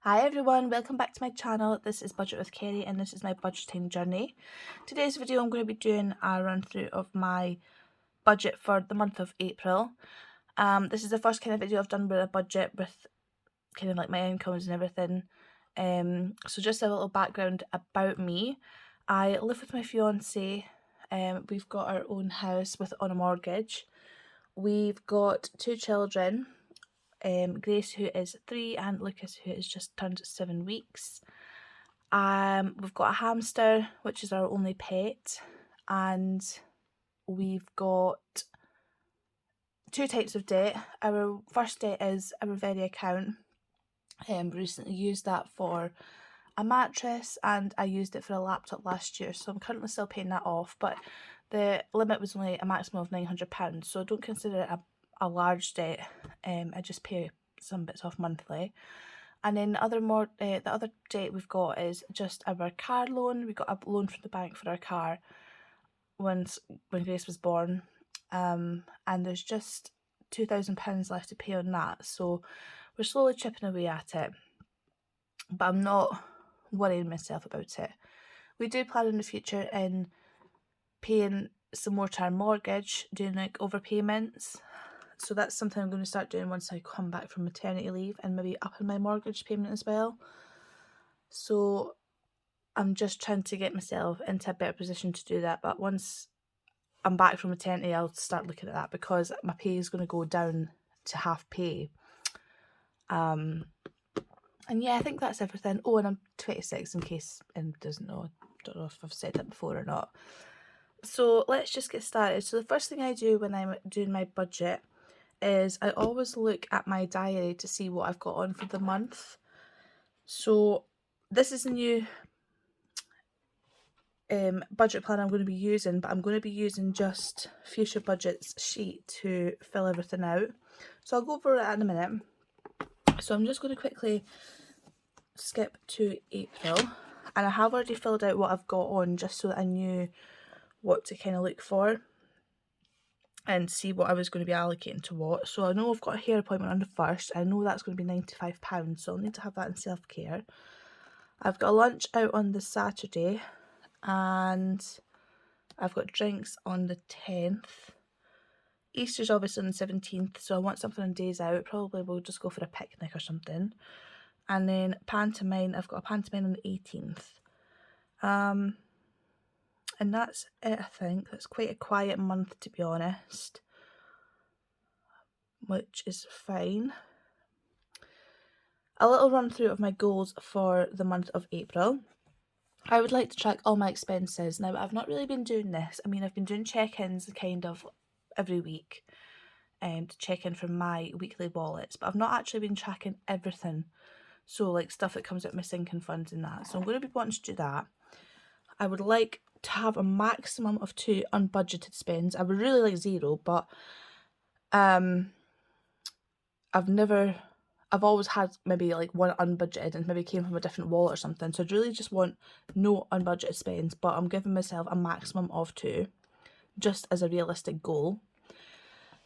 Hi everyone, welcome back to my channel. This is Budget with Kerry and this is my budgeting journey. Today's video I'm going to be doing a run through of my budget for the month of April. This is the first kind of video I've done with a budget with kind of like my incomes and everything. So just a little background about me. I live with my fiance. We've got our own house on a mortgage. We've got 2 children. Grace, who is 3, and Lucas, who has just turned 7 weeks. We've got a hamster, which is our only pet, and we've got 2 types of debt. Our first debt is our very account. Recently used that for a mattress, and I used it for a laptop last year, so I'm currently still paying that off, but the limit was only a maximum of £900, so I don't consider it a large debt. I just pay some bits off monthly. And then the other debt we've got is just our car loan. We got a loan from the bank for our car when Grace was born, and there's just £2,000 left to pay on that, so we're slowly chipping away at it, but I'm not worrying myself about it. We do plan in the future in paying some more to our mortgage, doing like overpayments. So that's something I'm going to start doing once I come back from maternity leave, and maybe upping my mortgage payment as well. So I'm just trying to get myself into a better position to do that. But once I'm back from maternity, I'll start looking at that, because my pay is going to go down to half pay. And yeah, I think that's everything. Oh, and I'm 26 in case anyone doesn't know. I don't know if I've said that before or not. So let's just get started. So the first thing I do when I'm doing my budget is I always look at my diary to see what I've got on for the month. So this is a new budget plan I'm going to be using, but I'm going to be using just Fuchsia Budget's sheet to fill everything out. So I'll go over it in a minute. So I'm just going to quickly skip to April, and I have already filled out what I've got on just so that I knew what to kind of look for and see what I was going to be allocating to what. So I know I've got a hair appointment on the 1st. I know that's going to be £95, so I'll need to have that in self-care. I've got a lunch out on the Saturday, and I've got drinks on the 10th. Easter's obviously on the 17th, so I want something on days out. Probably we'll just go for a picnic or something. And then pantomime, I've got a pantomime on the 18th. And that's it, I think. That's quite a quiet month, to be honest, which is fine. A little run through of my goals for the month of April. I would like to track all my expenses. Now, I've not really been doing this. I mean, I've been doing check-ins kind of every week to check in from my weekly wallets, but I've not actually been tracking everything. So, like, stuff that comes out of my sinking funds and that. So I'm going to be wanting to do that. I would like to have a maximum of 2 unbudgeted spends. I would really like 0, but I've always had maybe like 1 unbudgeted, and maybe came from a different wallet or something. So I'd really just want no unbudgeted spends, but I'm giving myself a maximum of 2, just as a realistic goal.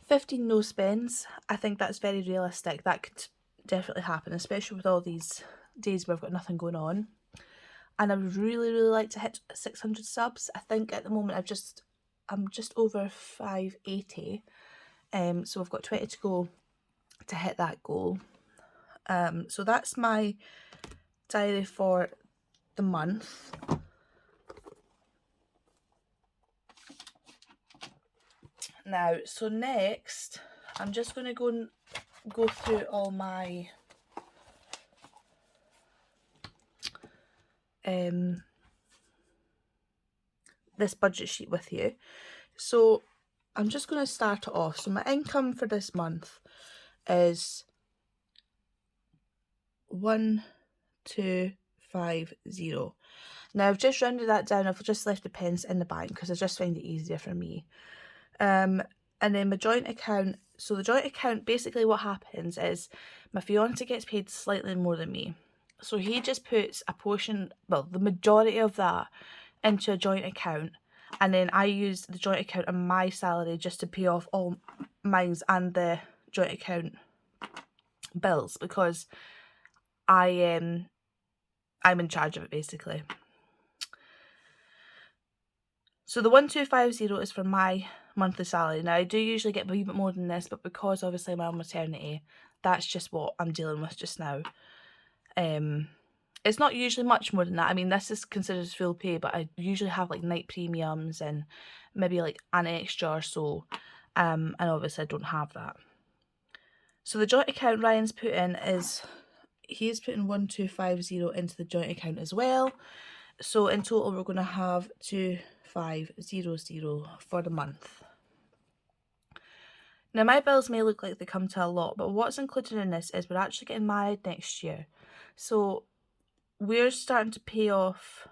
15 no spends. I think that's very realistic. That could definitely happen, especially with all these days where I've got nothing going on. And I would really, really like to hit 600 subs. I think at the moment I'm just over 580. So I've got 20 to go to hit that goal. So that's my diary for the month. Now, so next, I'm just going to go through all my this budget sheet with you. So I'm just going to start it off. So my income for this month is 1250. Now I've just rounded that down. I've just left the pence in the bank because I just find it easier for me. And then my joint account. So the joint account, basically what happens is my fiance gets paid slightly more than me. So he just puts a portion, well, the majority of that into a joint account. And then I use the joint account and my salary just to pay off all mines and the joint account bills, because I'm in charge of it basically. So the 1250 is for my monthly salary. Now I do usually get a wee bit more than this, but because obviously I'm on maternity, that's just what I'm dealing with just now. It's not usually much more than that. I mean, this is considered full pay, but I usually have like night premiums and maybe like an extra or so. And obviously I don't have that. So the joint account Ryan's put in is, he's putting 1250 into the joint account as well. So in total we're going to have 2500 for the month. Now my bills may look like they come to a lot, but what's included in this is we're actually getting married next year. So we're starting to pay off,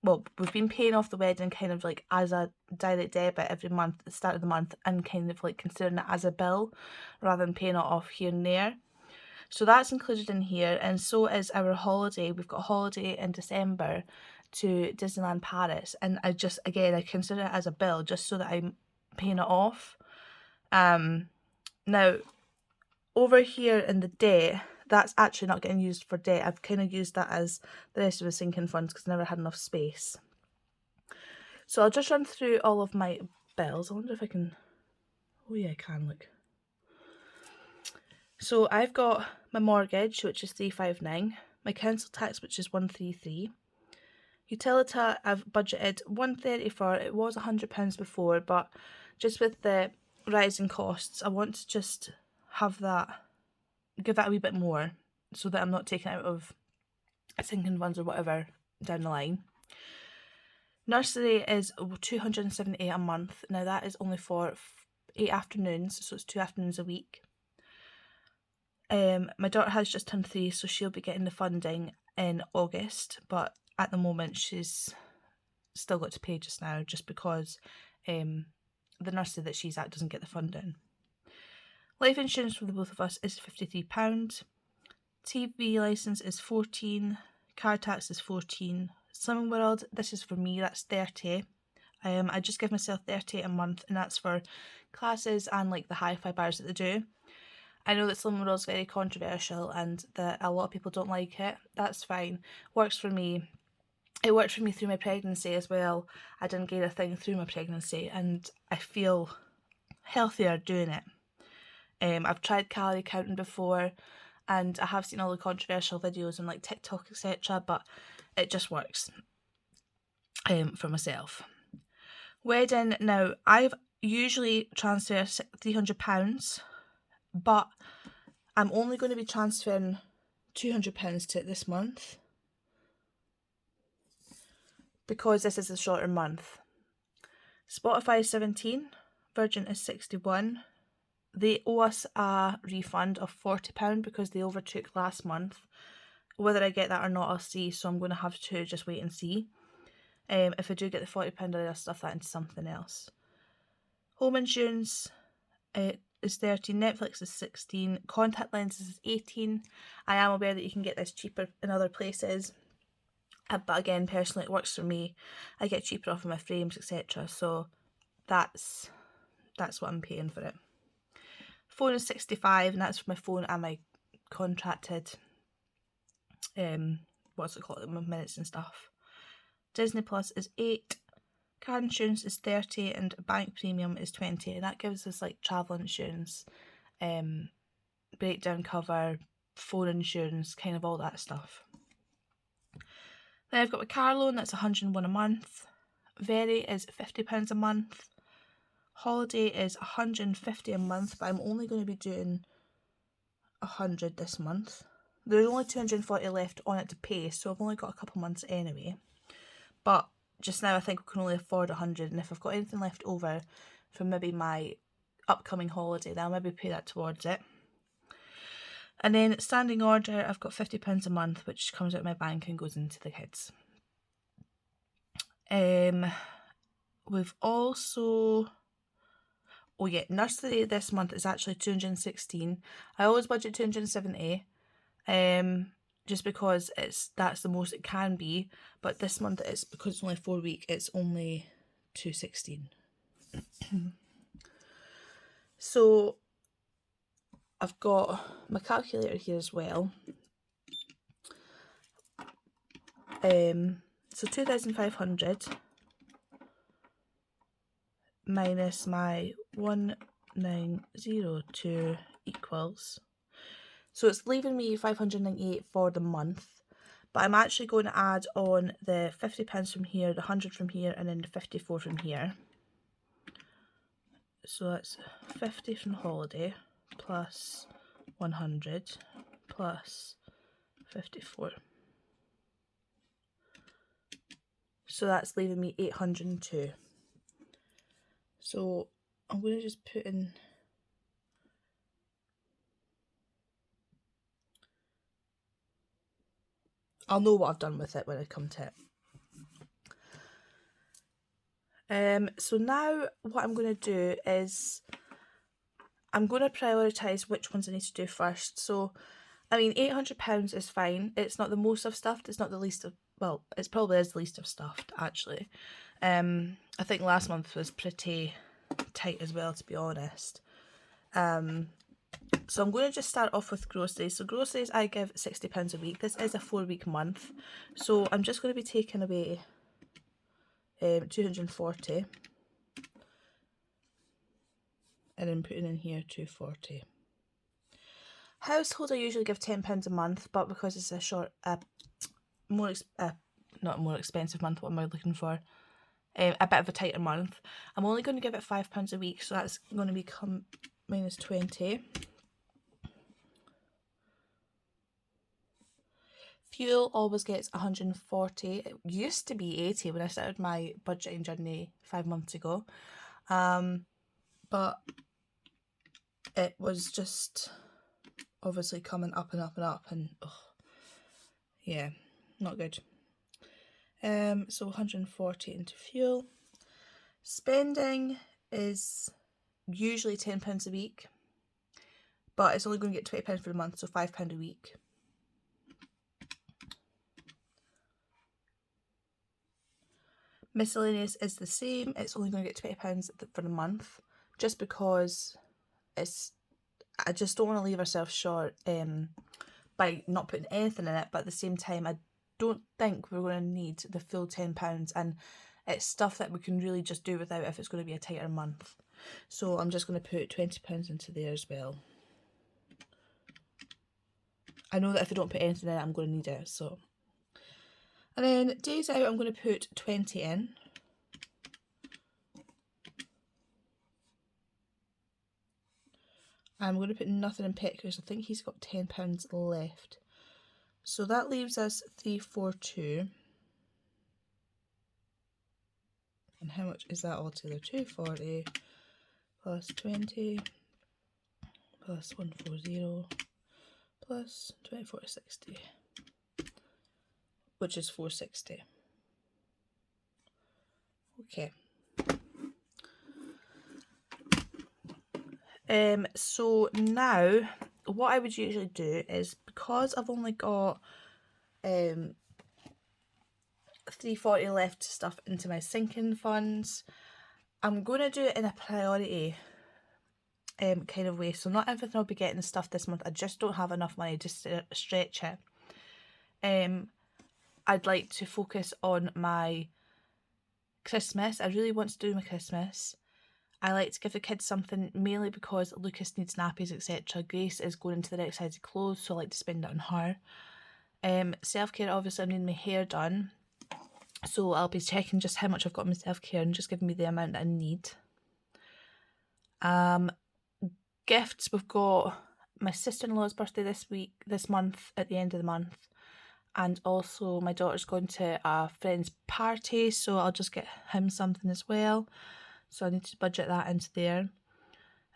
well, we've been paying off the wedding kind of like as a direct debit every month at the start of the month, and kind of like considering it as a bill rather than paying it off here and there. So that's included in here, and so is our holiday. We've got a holiday in December to Disneyland Paris, and I consider it as a bill just so that I'm paying it off. Now over here in the debt, that's actually not getting used for debt. I've kind of used that as the rest of the sinking funds because I never had enough space. So I'll just run through all of my bills. I wonder if I can, oh yeah I can, look. So I've got my mortgage, which is 359, my council tax, which is 133. Utility I've budgeted 130 for. It was £100 before, but just with the rising costs, I want to just have that, give that a wee bit more so that I'm not taking out of sinking funds or whatever down the line. Nursery is 278 a month. Now that is only for 8 afternoons, so it's 2 afternoons a week. My daughter has just turned 3, so she'll be getting the funding in August, but at the moment she's still got to pay just now, just because the nursery that she's at doesn't get the funding. Life insurance for the both of us is £53. TV licence is 14. Car tax is 14. Slimming World, this is for me, that's 30. I just give myself 30 a month, and that's for classes and like the hi-fi bars that they do. I know that Slimming World is very controversial and that a lot of people don't like it. That's fine. Works for me. It worked for me through my pregnancy as well. I didn't gain a thing through my pregnancy, and I feel healthier doing it. I've tried calorie counting before, and I have seen all the controversial videos on like TikTok, etc., but it just works for myself. Wedding, now I've usually transferred £300, but I'm only going to be transferring £200 to it this month because this is a shorter month. Spotify is 17, Virgin is 61. They owe us a refund of £40 because they overtook last month. Whether I get that or not, I'll see, so I'm going to have to just wait and see. If I do get the £40, I'll stuff that into something else. Home insurance is 13, Netflix is 16, contact lenses is 18. I am aware that you can get this cheaper in other places, but again, personally, it works for me. I get cheaper off of my frames, etc. So that's what I'm paying for it. Phone is 65, and that's for my phone and my contracted what's it called, my minutes and stuff. Disney Plus is 8, car insurance is 30, and bank premium is 20, and that gives us like travel insurance, breakdown cover, phone insurance, kind of all that stuff. Then I've got my car loan, that's 101 a month. Very is £50 a month. Holiday is 150 a month, but I'm only going to be doing 100 this month. There's only 240 left on it to pay, so I've only got a couple months anyway. But just now I think we can only afford 100, and if I've got anything left over from maybe my upcoming holiday, then I'll maybe pay that towards it. And then standing order, I've got £50 a month, which comes out of my bank and goes into the kids. We've also, oh yeah, nursery this month is actually 216. I always budget 270. Just because that's the most it can be, but this month it's because it's only 4 weeks, it's only 216. So I've got my calculator here as well. So 2,500 minus my 1902 equals, so it's leaving me 598 for the month, but I'm actually going to add on the £50 from here, the 100 from here, and then the 54 from here. So that's 50 from holiday plus 100 plus 54. So that's leaving me 802. So I'm going to just put in, I'll know what I've done with it when I come to it. So now what I'm going to do is I'm going to prioritise which ones I need to do first. So, I mean, £800 is fine. It's not the most I've stuffed. It's not the least of, well, it probably is the least I've stuffed, actually. I think last month was pretty tight as well, to be honest. So I'm going to just start off with groceries. So groceries, I give £60 a week. This is a 4-week month. So I'm just going to be taking away 240 and then putting in here 240. Household, I usually give £10 a month, but because it's a short, not more expensive month, what am I looking for? A bit of a tighter month, I'm only going to give it £5 a week, so that's going to become minus 20. Fuel always gets 140. It used to be 80 when I started my budgeting journey 5 months ago. But it was just obviously coming up and up and up, and yeah, not good. So 140 into fuel. Spending is usually £10 a week, but it's only going to get £20 for the month, so £5 a week. Miscellaneous is the same. It's only going to get £20 for the month, just because I just don't want to leave ourselves short by not putting anything in it, but at the same time I don't think we're going to need the full £10, and it's stuff that we can really just do without if it's going to be a tighter month. So I'm just going to put £20 into there as well. I know that if I don't put anything in it, I'm going to need it, so. And then days out, I'm going to put 20 in. I'm going to put nothing in pet because I think he's got £10 left. So that leaves us 342. And how much is that altogether? 240 plus 20 plus 140 plus 2460, which is 460. Okay. So now what I would usually do is, because I've only got 340 left to stuff into my sinking funds, I'm going to do it in a priority kind of way. So not everything I'll be getting stuff this month. I just don't have enough money just to stretch it. I'd like to focus on my Christmas. I really want to do my Christmas. I like to give the kids something, mainly because Lucas needs nappies, etc. Grace is going into the right size of clothes, so I like to spend it on her. Self-care, obviously I'm needing my hair done, so I'll be checking just how much I've got in my self-care and just giving me the amount that I need. Gifts, we've got my sister-in-law's birthday this month, at the end of the month, and also my daughter's going to a friend's party, so I'll just get him something as well. So I need to budget that into there.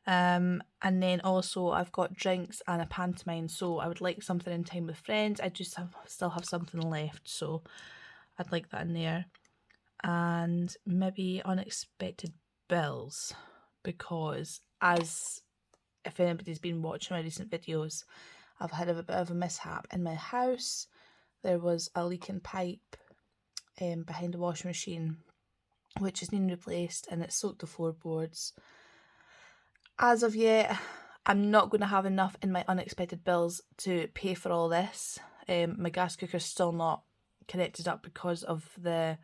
And then also I've got drinks and a pantomime, so I would like something in time with friends. I just still have something left, so I'd like that in there. And maybe unexpected bills, because if anybody's been watching my recent videos, I've had a bit of a mishap in my house. There was a leaking pipe behind the washing machine, which is needing replaced, and it soaked the floorboards. As of yet, I'm not going to have enough in my unexpected bills to pay for all this. My gas cooker's still not connected up because of the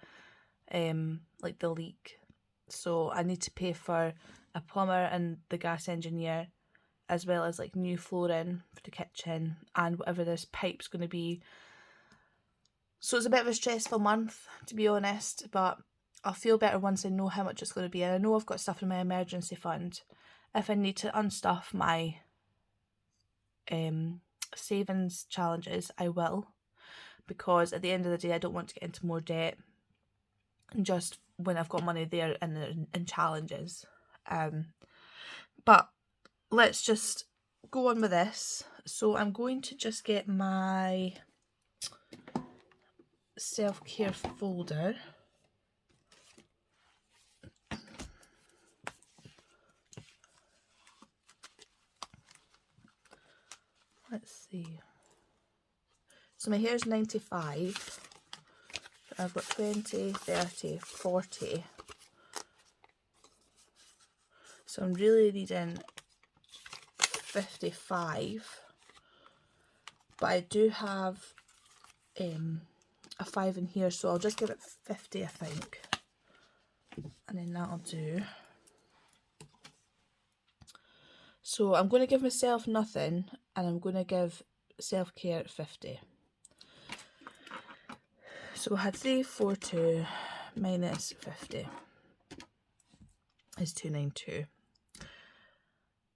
like the leak. So I need to pay for a plumber and the gas engineer, as well as like new flooring for the kitchen and whatever this pipe's going to be. So it's a bit of a stressful month, to be honest, but I'll feel better once I know how much it's going to be. And I know I've got stuff in my emergency fund. If I need to unstuff my savings challenges, I will, because at the end of the day I don't want to get into more debt just when I've got money there in challenges. But let's just go on with this. So I'm going to just get my self-care folder. Let's see. So my hair's 95. I've got 20, 30, 40. So I'm really needing 55. But I do have a 5 in here, so I'll just give it 50, I think. And then that'll do. So I'm going to give myself nothing, and I'm going to give self-care 50. So I had 342 minus 50 is 292.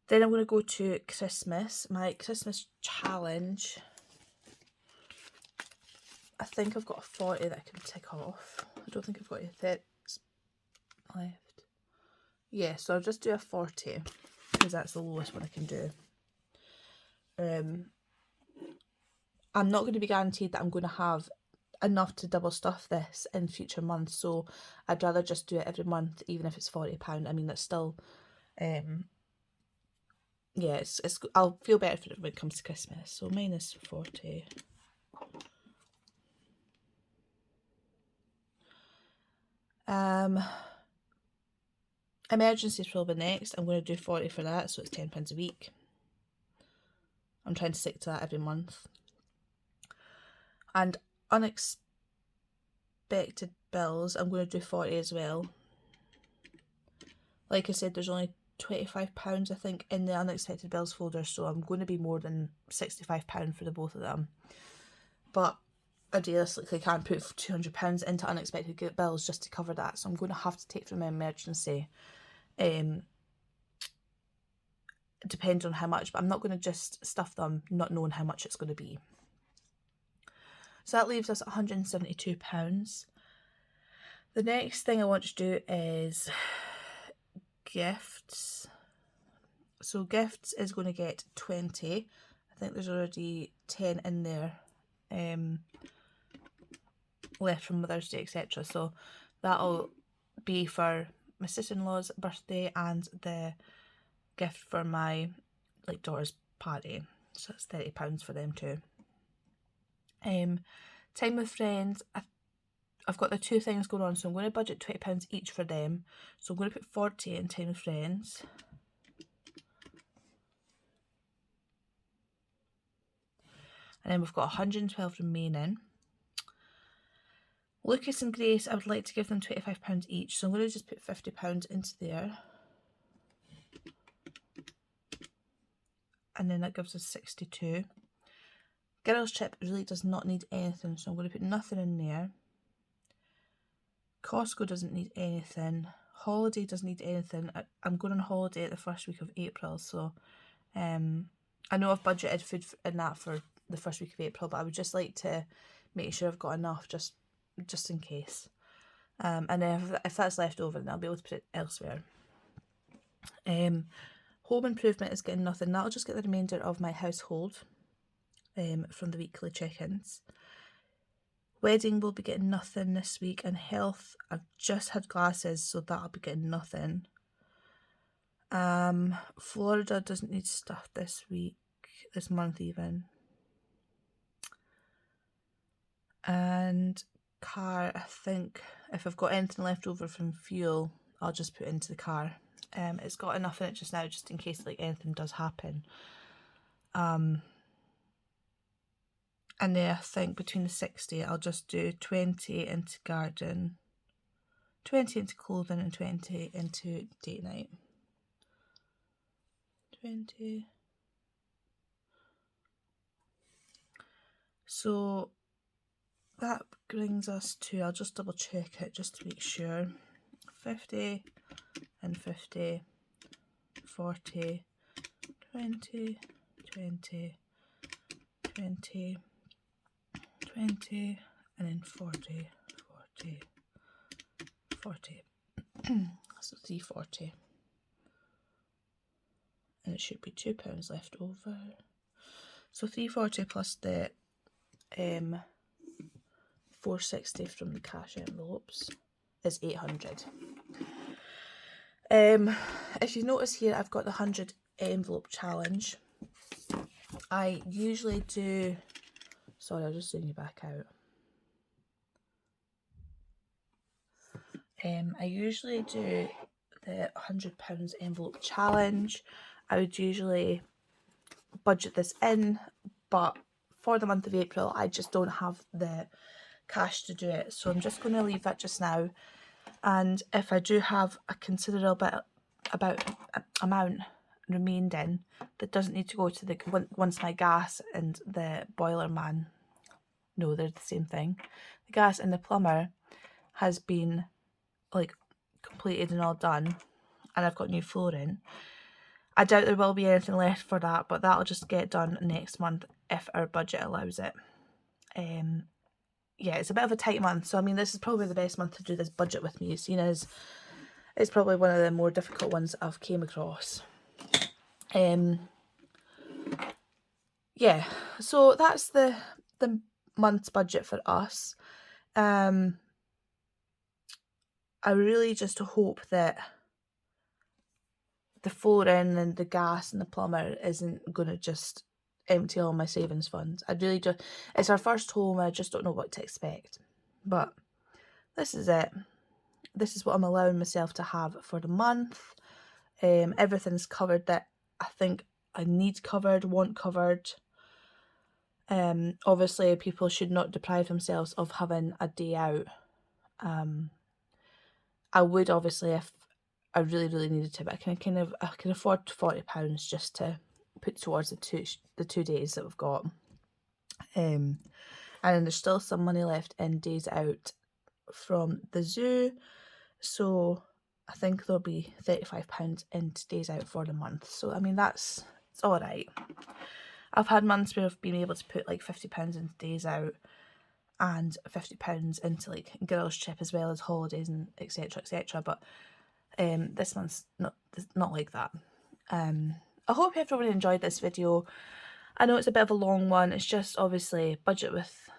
Then I'm going to go to Christmas. My Christmas challenge. I think I've got a 40 that I can tick off. I don't think I've got any 30 left. Yeah, so I'll just do a 40 because that's the lowest one I can do. I'm not going to be guaranteed that I'm going to have enough to double stuff this in future months, so I'd rather just do it every month, even if it's £40. I mean, that's still yeah, it's I'll feel better for it when it comes to Christmas. So minus 40. Emergency is probably next. I'm going to do 40 for that, so it's £10 a week. I'm trying to stick to that every month. And unexpected bills, I'm going to do 40 as well. Like I said, there's only £25 I think in the unexpected bills folder, so I'm going to be more than £65 for the both of them. But I realistically can't put £200 into unexpected bills just to cover that, so I'm going to have to take from my emergency. Depends on how much, but I'm not going to just stuff them not knowing how much it's going to be. So that leaves us £172. The next thing I want to do is gifts. So gifts is going to get 20. I think there's already 10 in there left from Mother's Day, etc. So that'll be for my sister-in-law's birthday and the gift for my daughter's party. So that's £30 for them too. Time with friends. I've got the two things going on, so I'm going to budget £20 each for them. So I'm going to put 40 in time with friends. And then we've got 112 remaining. Lucas and Grace, I would like to give them £25 each, so I'm going to just put £50 into there. And then that gives us 62. Girls' trip really does not need anything, so I'm going to put nothing in there. Costco doesn't need anything. Holiday doesn't need anything. I'm going on holiday at the first week of April, so I know I've budgeted food in that for the first week of April, but I would just like to make sure I've got enough just in case. And then if that's left over, then I'll be able to put it elsewhere. Home improvement is getting nothing. That'll just get the remainder of my household from the weekly check-ins. Wedding will be getting nothing this week, and health, I've just had glasses, so that'll be getting nothing. Florida doesn't need stuff this month even. And car, I think if I've got anything left over from fuel, I'll just put into the car. It's got enough in it just now, just in case anything does happen. And then I think between the 60 I'll just do 20 into garden, 20 into clothing and 20 into date night. 20. So that brings us to, I'll just double check it just to make sure, 50 and 50, 40, 20, 20, 20, 20, and then 40, 40, 40. So 340. And it should be £2 left over. So 340 plus the 460 from the cash envelopes is 800. If you notice here, I've got the 100 envelope challenge. I usually do, sorry, I'll just zoom you back out. I usually do the £100 envelope challenge. I would usually budget this in, but for the month of April, I just don't have the cash to do it. So I'm just going to leave that just now. And if I do have a considerable bit amount remained in that doesn't need to go to the, once my gas and the boiler man, no, they're the same thing. The gas and the plumber has been like completed and all done, and I've got new flooring. I doubt there will be anything left for that, but that'll just get done next month if our budget allows it. Yeah, it's a bit of a tight month, so I mean, this is probably the best month to do this budget with me, seeing as it's probably one of the more difficult ones I've came across. Yeah, so that's the month's budget for us. I really just hope that the flooring and the gas and the plumber isn't going to just empty all my savings funds. I really just, it's our first home, I just don't know what to expect. But this is it. This is what I'm allowing myself to have for the month. Everything's covered that I think I need covered, want covered. Obviously, people should not deprive themselves of having a day out. I would obviously if I really needed to, but I can afford £40 just to put towards the two days that we've got. And there's still some money left in days out from the zoo, so I think there'll be £35 in days out for the month. So I mean, it's all right. I've had months where I've been able to put like £50 into days out and £50 into like girls' trip as well as holidays and etc. But this month's not like that. I hope everyone enjoyed this video. I know it's a bit of a long one. It's just obviously budget with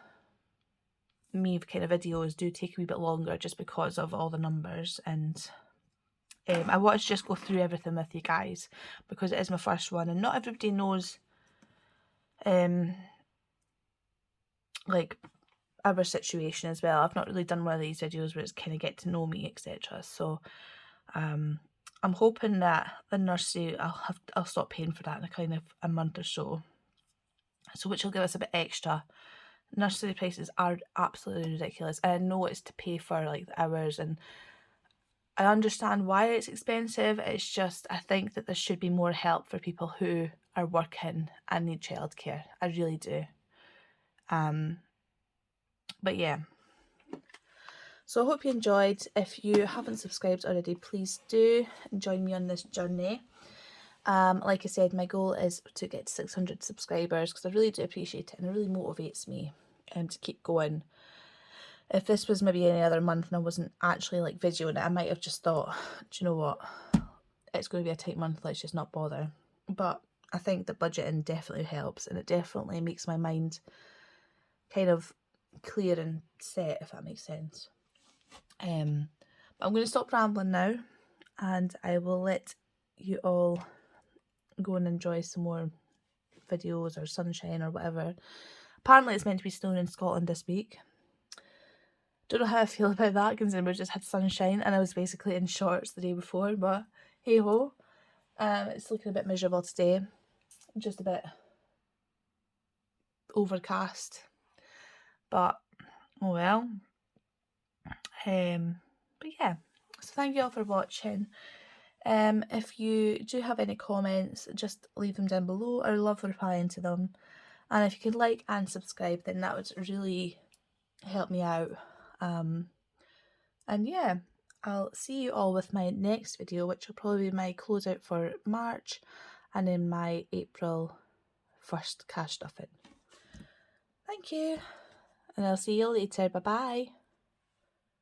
me kind of videos do take a wee bit longer just because of all the numbers, and I want to just go through everything with you guys because it is my first one and not everybody knows like our situation as well. I've not really done one of these videos where it's kind of get to know me, etc. So I'm hoping that the nursery I'll stop paying for that in a kind of a month or so, which will give us a bit extra. Nursery prices are absolutely ridiculous, and I know it's to pay for like the hours, and I understand why it's expensive. It's just I think that there should be more help for people who are working and need childcare. I really do. But yeah, so I hope you enjoyed. If you haven't subscribed already, please do join me on this journey. Like I said, my goal is to get to 600 subscribers because I really do appreciate it and it really motivates me to keep going. If this was maybe any other month and I wasn't actually like videoing it, I might have just thought, do you know what, it's going to be a tight month, let's just not bother. But I think that budgeting definitely helps, and it definitely makes my mind kind of clear and set, if that makes sense. But I'm going to stop rambling now and I will let you all go and enjoy some more videos or sunshine or whatever. Apparently it's meant to be snowing in Scotland this week. Don't know how I feel about that considering we just had sunshine and I was basically in shorts the day before, but hey ho. It's looking a bit miserable today, just a bit overcast. but oh well. But yeah, so thank you all for watching. If you do have any comments, just leave them down below. I love replying to them. And if you could like and subscribe, then that would really help me out. And yeah, I'll see you all with my next video, which will probably be my closeout for March and then my April first cash stuffing. Thank you, and I'll see you later. Bye bye.